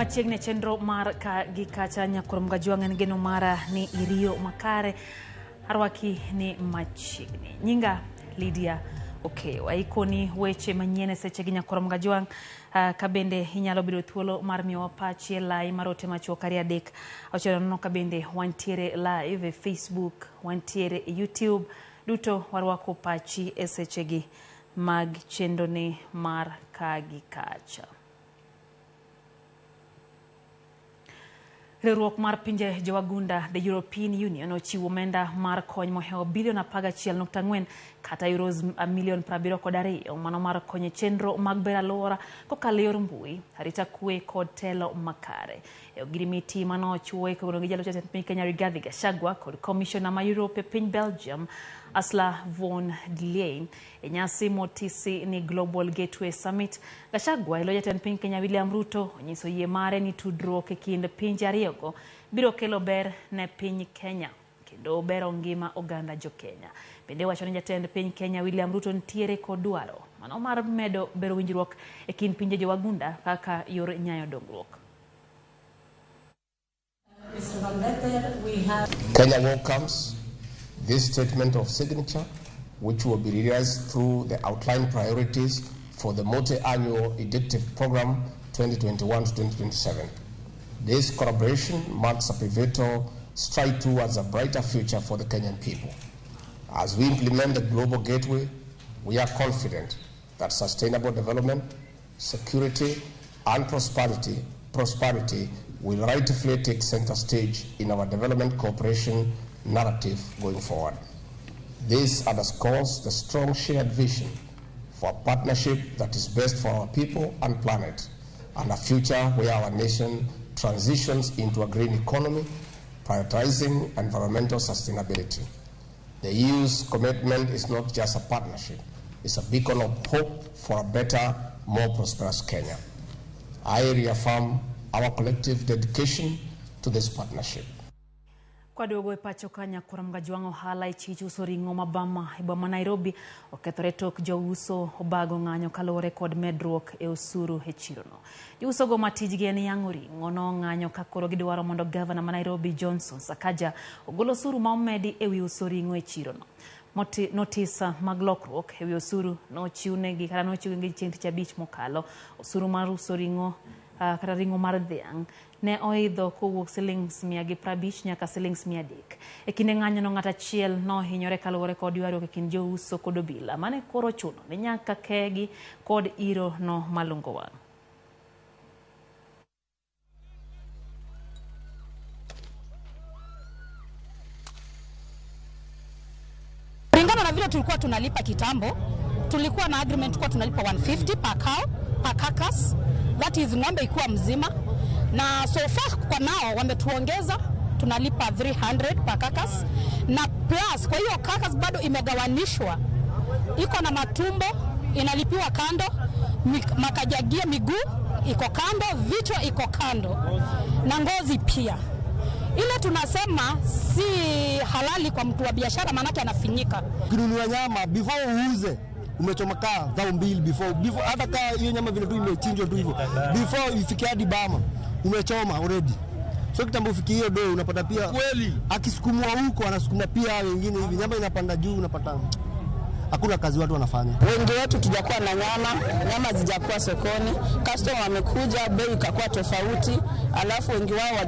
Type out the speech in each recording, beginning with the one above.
machiegni chenro mar ka gikacha nyakurom gajuangen geno mara ni irio makare arwaki ni machiegni nyinga Lydia okay waikoni weche manyene seche gi nyakurom gajuang kabende inyalo bido thuolo mar miyo pachi lai marote machuo kari adek ochero no kabende wantiere live Facebook wantiere YouTube duto warwako pachi seche gi mag chendo ni mar ka gikacha. Riwruok mar pinje jowagunda the European Union ochiwo omenda mar kony moheo bilion 11.4 kata euros milion 72 mano mar konyo chenro mag bero alwora kokalo yor mbui arita kwe kod telo makare. Ogirimiti mano ochiwo kono gi jalo jatend piny Kenya Rigathi Gachagua kod commissioner ma Europe piny Belgium Ursula von der Leyen nyasi motisi ni Global Gateway Summit. Gachagua ilo jatend piny Kenya William Ruto onyiso yie mare ni tudruok e kind pinje ariyogo biro kelo ber ne piny Kenya kendo bero ngima oganda jo Kenya. Bende wacho ni jatend piny Kenya William Ruto ntiere kod dwaro mano mar medo bero winjruok e kind pinje jowagunda kaka yor nyayo dongruok. Kenya welcomes this statement of signature, which will be realized through the outlined priorities for the multi-annual EDICTIVE program 2021 to 2027. This collaboration marks a pivotal stride towards a brighter future for the Kenyan people. As we implement the Global Gateway, we are confident that sustainable development, security, and prosperity will rightfully take center stage in our development cooperation narrative going forward. This underscores the strong shared vision for a partnership that is best for our people and planet, and a future where our nation transitions into a green economy, prioritizing environmental sustainability. The EU's commitment is not just a partnership, it's a beacon of hope for a better, more prosperous Kenya. I reaffirm our collective dedication to this partnership. Kwa dogo pacho kanya nyakurom gajuang ohala ichicho uso ring'o mabama iboma Nairobi okethore tok jouso obago ng'anyo kalore kod medruok e osuru e chirono. Jouso go matijgi en yang'o ring'o no ng'anyo kakoro gidwaro mondo gavana ma Nairobi Johnson Sakaja ogolo osuru ma omedi e wi uso ring'o e chirono. Notisa mag lokruok e wi osuru nochiwnegi kata nochiwnegi chieng' tich abich mokalo. Osuru mar uso ring'o kata ring'o mar dhiang' ne oidho kowuok silings 150 nyaka silings 300. E kinde ng'anyo no ng'at achiel no hinyore kaluwore kod ywaruok e kind jouso kod obila mane koro chuno ni nyaka kegi kod iro no malungo wang'. Kulingana na vile tulikuwa tunalipa kitambo, tulikuwa na agreement kwa tunalipa 150 per cow, per carcass, that is ng'ombe ikuwa mzima. Na so far kwa nao wametuongeza tunalipa 300 per carcass, na plus kwa hiyo carcass bado imegawanishwa, iko na matumbo inalipiwa kando, makajagia miguu iko kando, vichwa iko kando na ngozi pia. Ile tunasema si halali kwa mtu wa biashara, manake anafinyika. Kinunua nyama before uuze umechomaka 2,000 before hata ka hiyo nyama vile tu imechinjwa tu hivyo before ifikie hadi bama umechoma already. So kitambo ufikie hiyo do unapata pia kweli akisukumwa huko anasukuma pia wengine hivi nyama inapanda juu unapata hakuna kazi watu wanafanya. Wengi wetu tujakuwa na nyama zijakuwa sokoni, customer wamekuja bei ikakuwa tofauti, alafu wengi wao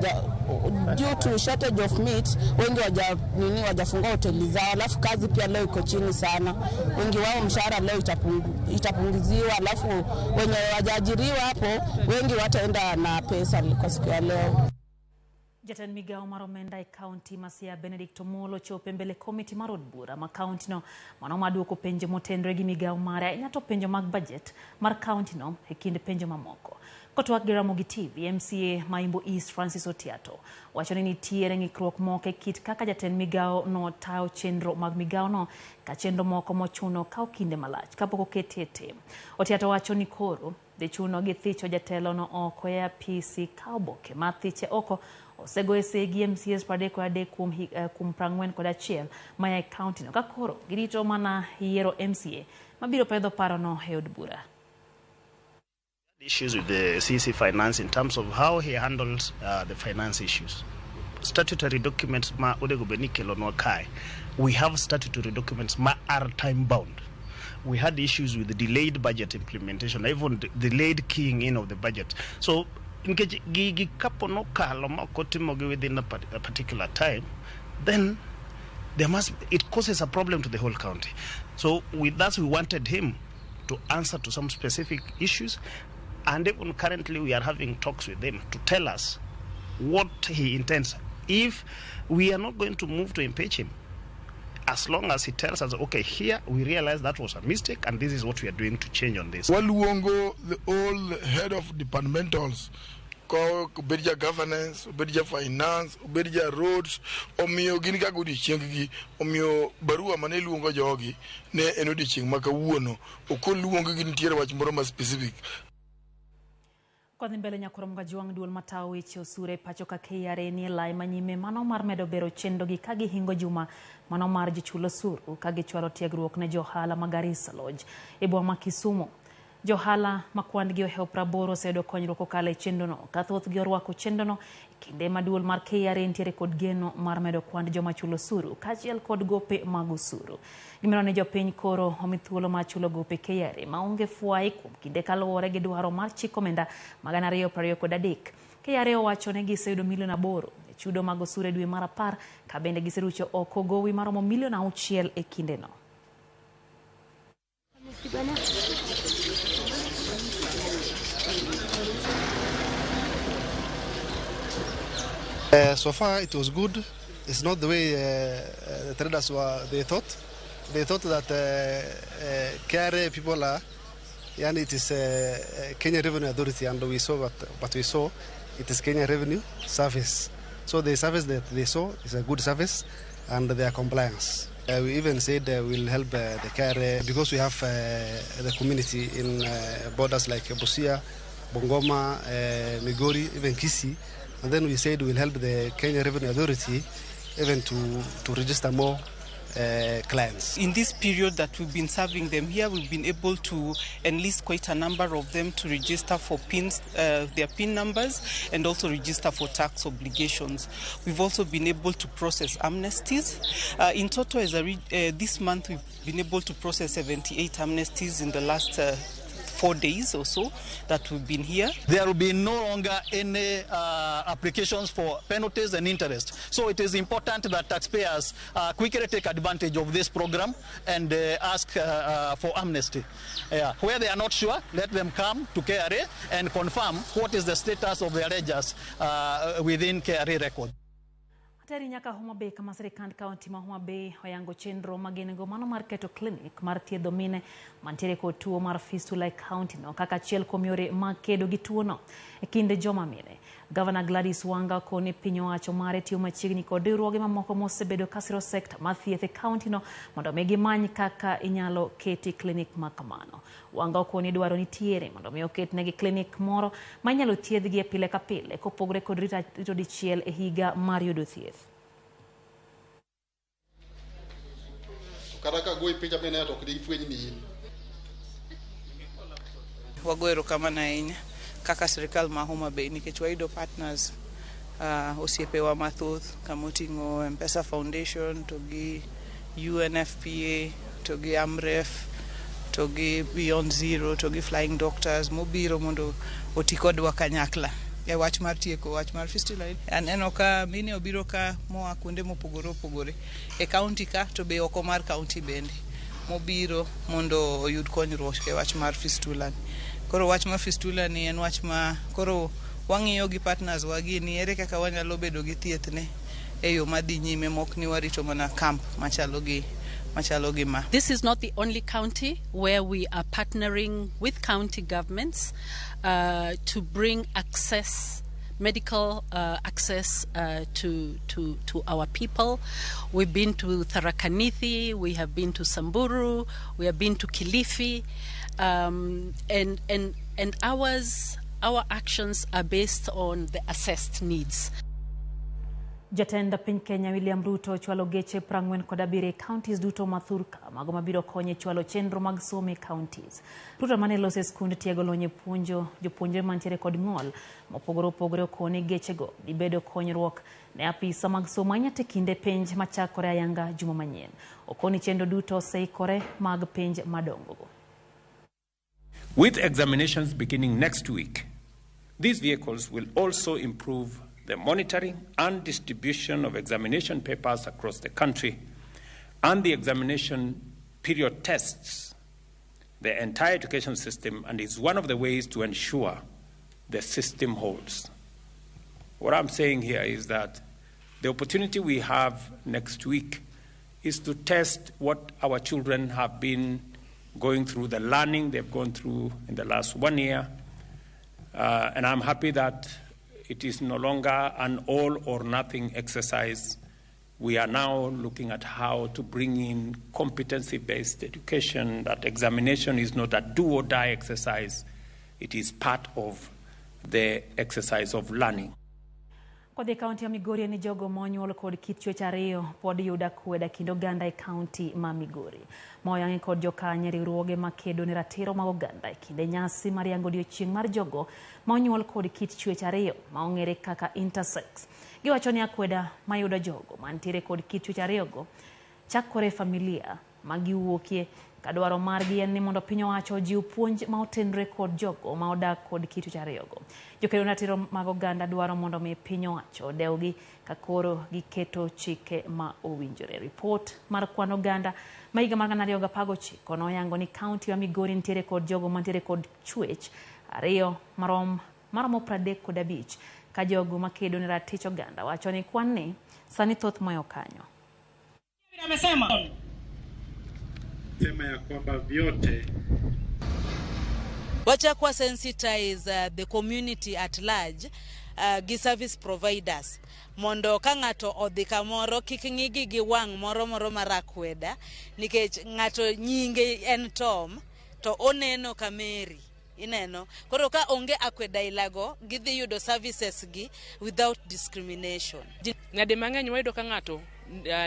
due to shortage of meat wengi wajafungua hoteli zao, alafu kazi pia leo iko chini sana. Wengi wao mshahara leo itapunguziwa, alafu wenye wajaajiriwa hapo wengi wataenda na pesa kwa siku ya leo. Jatend migao mar omenda e county Masia Benedict Omolo chope mbele committee mar od bura ma county no mano maduoko penjo motenre gi migao mare nyato penjo mag budget mar county no e kind penjo mamoko. Kotwak gi Ramogi TV MCA Maimbo East Francis Otiato wacho ni nitiere ng'ikruok moko e kit kaka jatend migao no tayo chenro mag migao no ka chenro moko mochuno kao kinde malach kapok oketie tim. Otiato wacho ni koro de chuno gi thicho jatelo no oko ya PC kauboke ma thiche oko osego esegi MCS pradeko kuom 41 maya county no kakoro girito mana yiero MCA mabiro pedho paro no e od bura. Issues with the CC Finance in terms of how he handles the finance issues. Statutory documents ma odego benikelo no kai. We have statutory documents ma are time bound. We had issues with the delayed budget implementation, even delayed keying in of the budget. So gigi kapo no kalo ma kotimo within a particular time, then it causes a problem to the whole county. So with that, we wanted him to answer to some specific issues. And even currently, we are having talks with him to tell us what he intends. If we are not going to move to impeach him, as long as he tells us, okay, here we realize that was a mistake, and this is what we are doing to change on this. Waluongo, the old head of departmentals, Ubedja governance, Ubedja finance, Ubedja roads, Omio Ginika Gudi Chengi, Omio Barua Maneluongo Jogi, Ne Enodi Ching Maka Wuono, Okoluongo Gintiera Wachmoroma specific. Kwa mbele nyakoro mgajuang duol matao ichi osure pacho ka KRA ni lai manyime mano mar medo bero chendo gi kagi hingo juma mano mar jichulo suru kagi chwalo tiegruok ne johala Garissa Lodge ebwa ma Kisumu. Johala makwand gi oheo praboro sedo konyro kokale chendono kathoth gi orwako chendono kinde maduol mar KRA ntiere kod geno mar medo kwand joma chulo suru kachiel kod gope mag usuru. Gimero ne jopiny koro omithuolo ma chulo gope KRA maonge fuai kuom kinde kaluwore gi dwaro mar chik omenda 223. KRA owacho ne giseyudo milion 8 e chudo mag osuru e dwe mar 10 ka bende giserucho oko gowi maromo milion 6 e kindeno. So far it was good. It's not the way the traders they thought. They thought that KRA people are, and it is Kenya Revenue Authority, and we saw what we saw. It is Kenya Revenue Service. So the service that they saw is a good service, and their compliance. We even said we'll help the KRA because we have the community in borders like Busia, Bungoma, Migori, even Kisii. And then we said we'll help the Kenya Revenue Authority even to register more clients. In this period that we've been serving them here, we've been able to enlist quite a number of them to register for PINs, their PIN numbers, and also register for tax obligations. We've also been able to process amnesties. In total, this month, we've been able to process 78 amnesties in the last 4 days or so that we've been here. There will be no longer any applications for penalties and interest. So it is important that taxpayers quickly take advantage of this program and ask for amnesty. Where they are not sure, let them come to KRA and confirm what is the status of their ledgers within KRA record. Teri nyaka Homa Bay kama serikand kaunti ma Homa Bay oyango chenro magenego mano mar keto clinic mar thiedho mine mantiere kod tuo mar fistula e county no kaka achiel kuom yore mag kedo gi tuo no e kinde joma mine. Governor Gladys Wanga koni piny owacho mare tiyo machiegni kod riwruoge mamoko mosebedo kasiro sekta mar thieth e county no mondo mi gimany kaka inyalo keti clinic ma kamano. Wanga koni dwaro nitiere mondo mi oketnegi clinic moro ma inyalo thiedhgi e pile ka pile kopogore kod rito dichiel e higa mar yudo thieth. Wagoero kama na inya kaka serikal ma Homa Bay nikech wayudo partners osiepewa mathoth kamoting'o M-Pesa Foundation to gi UNFPA to gi AMREF to gi Beyond Zero to gi Flying Doctors mobiro mondo oti kodwa kanyakla e wach mar tieko wach mar fistula. Aneno ka mine obiro ka moa kuonde mopogore opogore e county ka to be oko mar county bende mobiro mondo oyud konyruok e wach mar fistula. Koro wach mar fistula ni en wach ma koro wang'iyo gi partners wagi ni ere kaka wanyalo bedo gi thieth ne e yo madhi nyime mok ni warito mana camp machalo gi ma. This is not the only county where we are partnering with county governments to bring medical access to our people. We've been to Tharaka Nithi, we have been to Samburu, we have been to Kilifi, and our actions are based on the assessed needs. Jatend piny Kenya William Ruto chwalo geche 47 counties duto mathurka mago mabiro konyo chwalo chenro mag somo counties. Ruto mane lose skund tiego lonye puonjo jopuonjre mantiere kod ng'ol mopogore opogore okone gechego dibedo konyruok ne apisa mag somo anyate kinde penj machakore ayanga juma manyien. Okoni chenro duto oseikore mag penj madongo. With examinations beginning next week, these vehicles will also improve the monitoring and distribution of examination papers across the country, and the examination period tests the entire education system and is one of the ways to ensure the system holds. What I'm saying here is that the opportunity we have next week is to test what our children have been going through, the learning they've gone through in the last 1 year, and I'm happy that it is no longer an all-or-nothing exercise. We are now looking at how to bring in competency-based education, that examination is not a do-or-die exercise. It is part of the exercise of learning. Kodhi kaunti ya Migori ni jogo monyuol kod kit chwech ariyo pod yuda kweda kendo oganda e kaunti ma Migori. Moyangi kod jokanye riwruoge makedo ne ratiro mag oganda e kinde nyasi mar yango odiechieng' mar jogo monyuol kod kit chwech ariyo ma ong'ere kaka intersex. Giwacho ni akweda mayudo jogo mantiere kod kit chwech ariyogo chakore familia magiwuokie kadwaro margi en ni mondo piny owacho ojiw puonj ma otenre kod jogo ma odak kod kit chwech ariyogo. Jokedo ratiro mag oganda dwaro mondo mi piny owacho odewgi kakoro giketo chike ma owinjore. Report mar kwan oganda ma higa mar 2019 noyango ni kaunti ya Migori nitiere kod jogo mantiere kod chwech ariyo maromo 35 ka jogo makedo ne ratich oganda wacho ni kwan ni sani thoth moyo kanyo. Amesema ya kwamba vyote wacha kwa sensitize the community at large, gi service providers mondo ka ng'ato odhi kamoro kik ng'igi gi wang' moro marakweda nikech ng'ato nyinge en Tom to oneno kameri ineno koro ka onge akweda ilago gidhi yudo services gi without discrimination. Ng'ade mang'eny wayudo ka ng'ato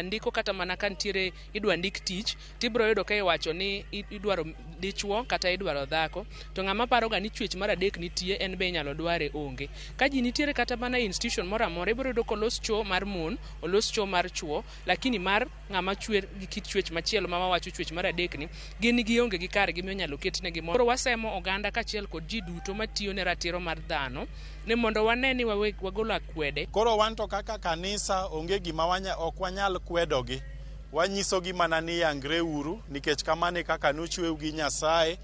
ndiko kata mana ka ntiere idwa ndik tich tibro yudo ka iwacho ni idwaro dichwo kata idwaro dhako to ng'ama paroga ni chwech mar adek nitie en be nyalo dware onge. Ka ji nitiere kata mana institution moro amora ibro yudo kolos chwo mar mon olos chwo mar chwo lakini mar ng'ama chwer gi kit chwech machielo ma wawacho chwech mar adek ni gin gi onge gi kar gi nyalo ketne gi moro. Wasemo oganda kachiel kod ji duto matiyo ne ratiro mar dhano ne mondo waneni wagolo akwede. Koro wanto kaka kanisa onge gima ok wanyal kwedogi. Wanyisogi mana ni yangre uru nikech kamane kaka nochweu gi Nyasaye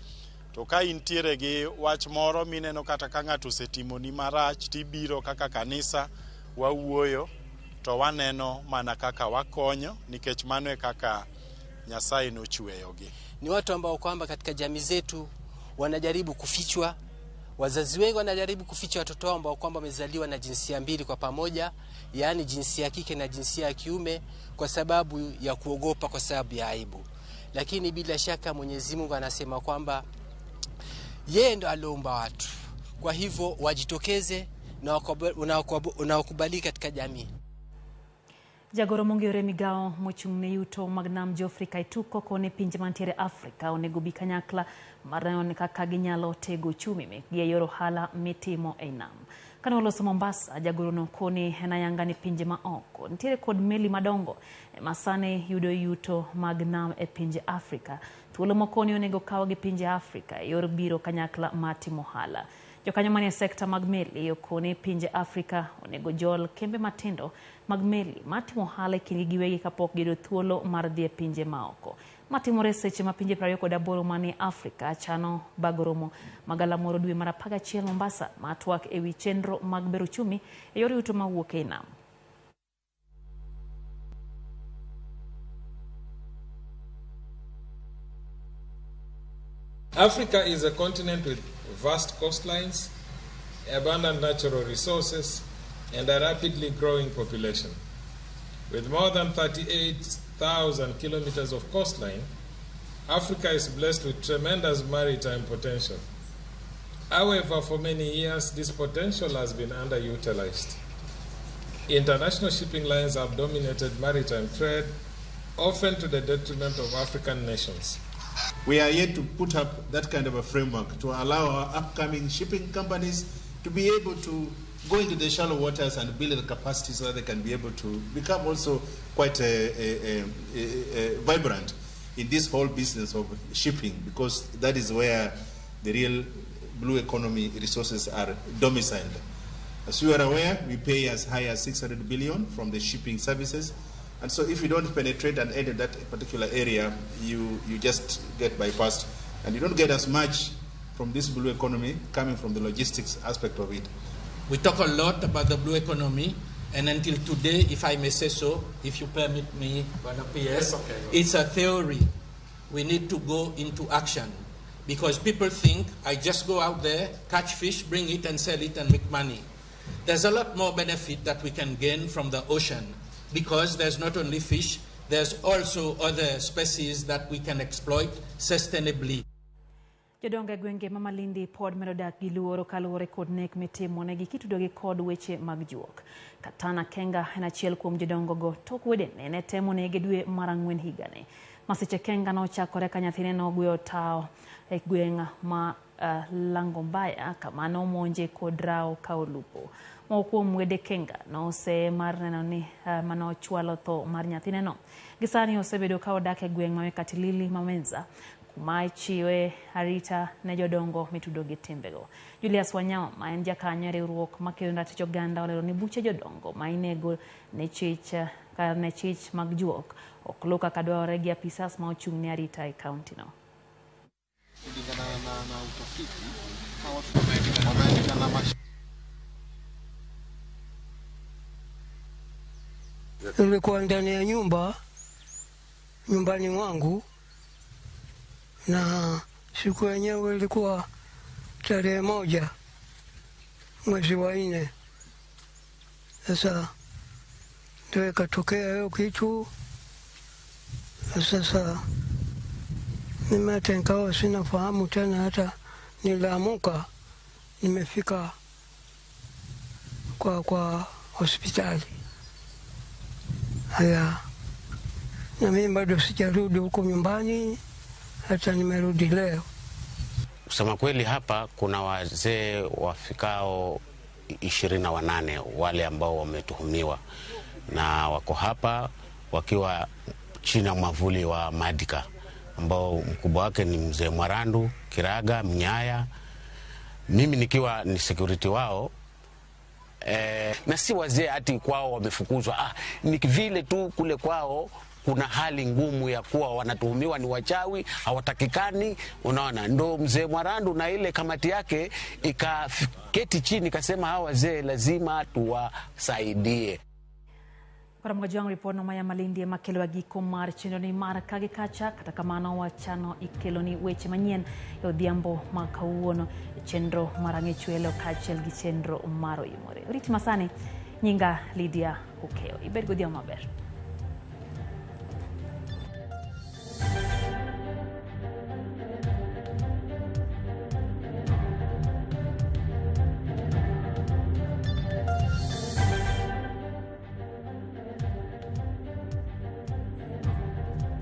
to ka intiere gi wach moro mineno kata ka ng'ato setimo ni marach tibiro kaka kanisa wawuoyo to waneno mana kaka wakonyo nikech mano kaka Nyasaye nochweyogi. Ni watu ambao kwamba katika jamii zetu wanajaribu kufichwa. Wazazi wengi wanajaribu kuficha watoto wao ambao kwamba wamezaliwa na jinsia mbili kwa pamoja, yaani jinsia ya kike na jinsia ya kiume kwa sababu ya kuogopa, kwa sababu ya aibu. Lakini bila shaka Mwenyezi Mungu anasema kwamba yeye ndo aliumba watu. Kwa hivyo wajitokeze na unaokubalika katika jamii. Jagoro mongere migao mochung'ne yuto mag nam Joafrika ituko kone pinje mantiere Afrika onego bi kanyakla mar neno kaka ginyalo tego chumi mekgi e yor ohala mitimo e nam. Kane oloso Mombasa, jagoro no koni enayanga ni pinje ma oko nitiere kod meli madongo masane yudo yuto mag nam e pinje Afrika. Thuolo mokoni onego kaw gi pinje Afrika e yor biro kanyakla matimo ohala. Jokanyo manie sekta mag meli okone pinje Afrika onego jol kembe matindo mag meli matimo ohala e kindgi giwegi kapok giyudo thuolo mar dhi e pinje maoko. Matimore seche ma pinje 28 manie Afrika chano bagoromo magalamoro dwe mar 11 Mombasa matwak e wi chenro mag bero chumi e yor yuto mawuok e nam. Africa is a continent with vast coastlines, abundant natural resources, and a rapidly growing population. With more than 38,000 kilometers of coastline, Africa is blessed with tremendous maritime potential. However, for many years, this potential has been underutilized. International shipping lines have dominated maritime trade, often to the detriment of African nations. We are yet to put up that kind of a framework to allow our upcoming shipping companies to be able to go into the shallow waters and build the capacity so that they can be able to become also quite vibrant in this whole business of shipping, because that is where the real blue economy resources are domiciled. As you are aware, we pay as high as 600 billion from the shipping services. And so if you don't penetrate and enter that particular area, you just get bypassed. And you don't get as much from this blue economy coming from the logistics aspect of it. We talk a lot about the blue economy, and until today, if I may say so, if you permit me, yes, okay. It's a theory. We need to go into action, because people think I just go out there, catch fish, bring it and sell it and make money. There's a lot more benefit that we can gain from the ocean, because there's not only fish, there's also other species that we can exploit sustainably. Jodonga gwenge ma Malindi pod medo dak gi luoro kaluwore kod nek mitimo negi kitudogi kod weche mag juok. Katana Kenga en achiel kuom jodongo go tok wedene ne temo negi dwe mar 4 higani. Masiche Kenga nochakore ka nyathine nogweyo tao e gwenga ma Langombaya kama nomonje kod rao ka olupo. Moko kuom wede Kenga nose mar neno ni manochwalo tho mar nyathine no. Gisani osebedo ka odak e gweng ma Katilili Mamenza kuma chiwe arita ne jodongo mitudo gi timbego. Julius Wanyama ma en jakanyo riwruok makelo ratich oganda olero ni buche jodongo ma inego ne chich mag juok ok loka kadware gi apisas ma ochung' ne arita e kaunti no. Nilikuwa ndani ya nyumbani mwangu, na siku yenyewe ilikuwa tarehe 1 mwezi wa 4. Sasa ndio ikatokea hiyo kitu. Sasa nimetenga sina fahamu tena, hata niliamuka nimefika kwa hospitali. Haya, na mimi bado sijarudi huko nyumbani, hata nimerudi leo. Kusema kweli, hapa kuna wazee wafikao 28 wale ambao wametuhumiwa, na wako hapa wakiwa chini ya mwavuli wa Madika, ambao mkubwa wake ni mzee Mwarandu, Kiraga, Mnyaya, mimi nikiwa ni security wao. Na si wazee ati kwao wamefukuzwa, ni vile tu kule kwao kuna hali ngumu ya kuwa wanatuhumiwa ni wachawi, hawatakikani. Unaona, ndo mzee Mwarandu na ile kamati yake ikaketi chini kasema hawa wazee lazima tuwasaidie. Para mwajangu ripono maya Malindi makelo agiko mar chenro ni mar kage kacha kata kamano wachano ikelo ni weche manyien e odhiambo makawuono chenro marang'echwelo kaachiel gi chenro maro imore. Riti masani nyinga Lydia Ukeo. Ibed godhiambo maber.